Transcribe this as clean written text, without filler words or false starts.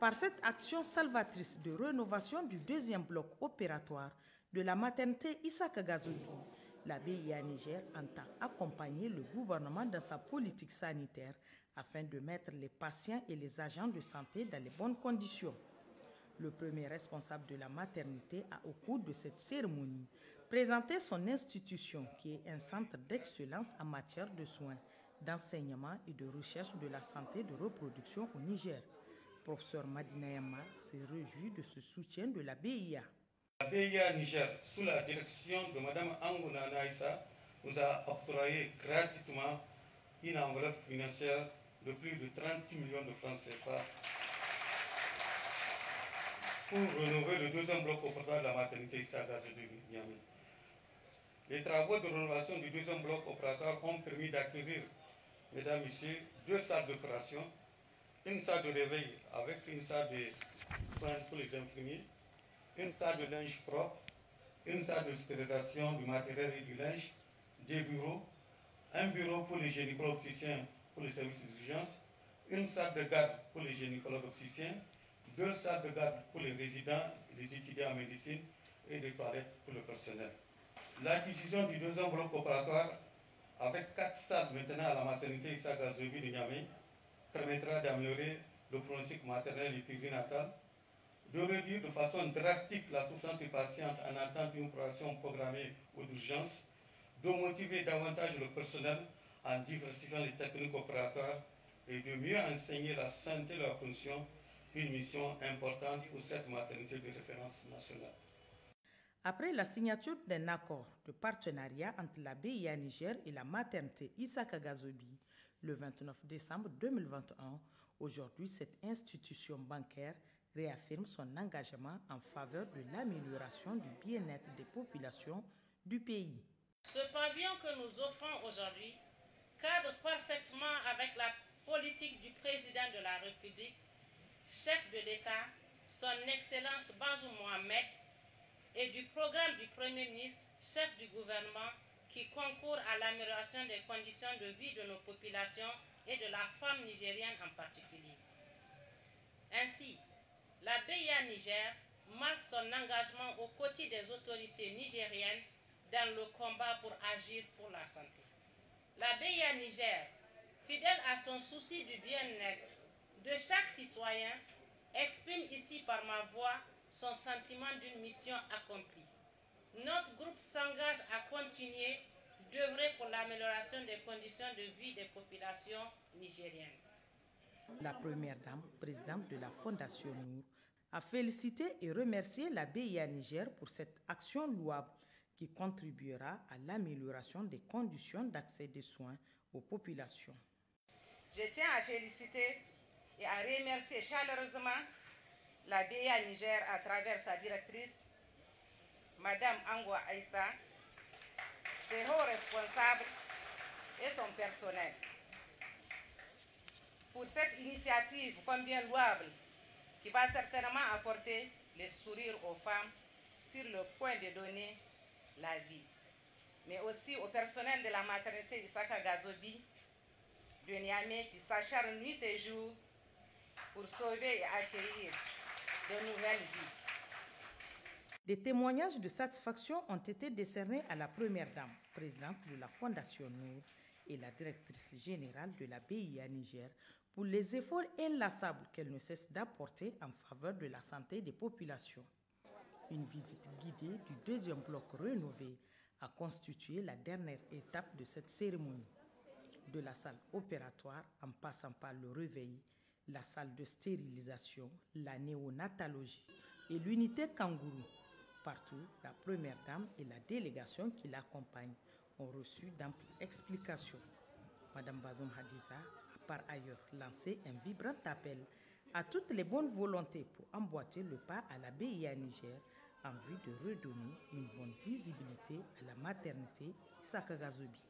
Par cette action salvatrice de rénovation du deuxième bloc opératoire de la maternité Isaka Gazobi, la BIA Niger entend accompagner le gouvernement dans sa politique sanitaire afin de mettre les patients et les agents de santé dans les bonnes conditions. Le premier responsable de la maternité a, au cours de cette cérémonie, présenté son institution qui est un centre d'excellence en matière de soins, d'enseignement et de recherche de la santé de reproduction au Niger. Professeur Madina Yamma se réjouit de ce soutien de la BIA. La BIA Niger, sous la direction de Mme Angouna Naïssa, nous a octroyé gratuitement une enveloppe financière de plus de 30 millions de francs CFA pour rénover le deuxième bloc opératoire de la maternité Isaka Gazobi de Niamey. Les travaux de rénovation du deuxième bloc opératoire ont permis d'acquérir, mesdames et messieurs, 2 salles d'opération, une salle de réveil avec une salle de soins pour les infirmiers, une salle de linge propre, une salle de stérilisation du matériel et du linge, des bureaux, un bureau pour les gynécologues opticiens pour les services d'urgence, une salle de garde pour les gynécologues opticiens, 2 salles de garde pour les résidents et les étudiants en médecine et des toilettes pour le personnel. L'acquisition du deuxième bloc opératoire avec 4 salles maintenant à la maternité Isaka Gazobi de Niamey permettra d'améliorer le pronostic maternel et périnatal, de réduire de façon drastique la souffrance des patientes en attente d'une opération programmée ou d'urgence, de motiver davantage le personnel en diversifiant les techniques opératoires et de mieux enseigner la santé de la reproduction, une mission importante pour cette maternité de référence nationale. Après la signature d'un accord de partenariat entre la BIA Niger et la maternité Isaka Gazobi le 29 décembre 2021, aujourd'hui cette institution bancaire réaffirme son engagement en faveur de l'amélioration du bien-être des populations du pays. Ce pavillon que nous offrons aujourd'hui cadre parfaitement avec la politique du président de la République, chef de l'État, son Excellence Bazoum Mohamed, et du programme du Premier ministre, chef du gouvernement, qui concourt à l'amélioration des conditions de vie de nos populations et de la femme nigérienne en particulier. Ainsi, la BIA Niger marque son engagement aux côtés des autorités nigériennes dans le combat pour agir pour la santé. La BIA Niger, fidèle à son souci du bien-être de chaque citoyen, exprime ici par ma voix son sentiment d'une mission accomplie. Notre groupe s'engage à continuer d'œuvrer pour l'amélioration des conditions de vie des populations nigériennes. La première dame, présidente de la Fondation Nour, a félicité et remercié la BIA Niger pour cette action louable qui contribuera à l'amélioration des conditions d'accès des soins aux populations. Je tiens à féliciter et à remercier chaleureusement la BIA Niger à travers sa directrice, Madame Angwa Aïssa, ses hauts responsables et son personnel pour cette initiative combien louable qui va certainement apporter les sourires aux femmes sur le point de donner la vie, mais aussi au personnel de la maternité Isaka Gazobi de Niamey qui s'acharne nuit et jour pour sauver et accueillir de nouvelles vies. Des témoignages de satisfaction ont été décernés à la première dame, présidente de la Fondation Nour et la directrice générale de la BIA Niger pour les efforts inlassables qu'elle ne cesse d'apporter en faveur de la santé des populations. Une visite guidée du deuxième bloc rénové a constitué la dernière étape de cette cérémonie. De la salle opératoire en passant par le réveil, la salle de stérilisation, la néonatologie et l'unité kangourou. Partout, la première dame et la délégation qui l'accompagne ont reçu d'amples explications. Madame Bazoum Hadiza a par ailleurs lancé un vibrant appel à toutes les bonnes volontés pour emboîter le pas à la BIA Niger en vue de redonner une bonne visibilité à la maternité Isaka Gazobi.